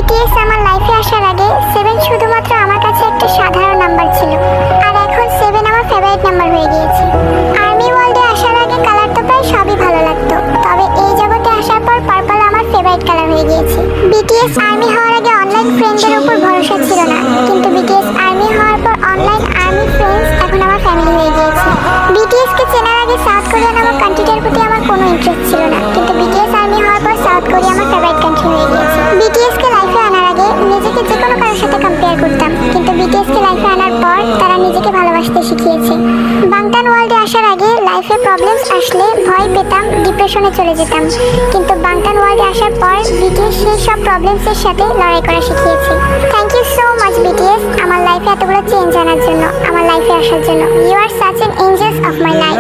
BTS আমার লাইফে আসার আগে 7 শুধুমাত্র আমার কাছে একটা সাধারণ নাম্বার ছিল, আর এখন 7 আমার ফেভারিট নাম্বার হয়ে গিয়েছে। আর্মি ওয়ার্ল্ডে আসার আগে কালার তো প্রায় সবই ভালো লাগতো, তবে এই জগতে আসার পর পার্পল আমার ফেভারিট কালার হয়ে গিয়েছে। বিটিএস আর্মি হওয়ার আগে অনলাইন ফ্রেন্ডদের উপর ভরসা ছিল না, কিন্তু বিটিএস আর্মি হওয়ার পর অনলাইন আর্মি ফ্রেন্ডস এখন আমার ফ্যামিলি হয়ে গিয়েছে। বিটিএস কে চেনার আগে সাউথ কোরিয়া নামক কান্ট্রিটার প্রতি আমার কোনো ইন্টারেস্ট ছিল না, কিন্তু বিটিএস আর্মি হওয়ার পর সাউথ কোরিয়া আমার ফেভারিট কান্ট্রি হয়ে গিয়েছে। বিটিএস কে লাইফে আনার আগে নিজেকে যে কোনো কারোর সাথে কম্পেয়ার করতাম, কিন্তু বিটিএস কে লাইফে আনার পর তারা নিজেকে ভালোবাসতে শিখিয়েছে। বাংটান ওয়ার্ল্ডে আসার আগে লাইফে প্রবলেমস আসলে ভয় পেতাম, ডিপ্রেশনে চলে যেতাম, কিন্তু বাংটান ওয়ার্ল্ডে আসার পর বিটিএস সেই সব প্রবলেমসের সাথে লড়াই করা শিখিয়েছে। Thank you so much BTS, আমার লাইফে এতগুলো চেঞ্জ আনার জন্য, আমার লাইফে আসার জন্য। You are such an angels of my life.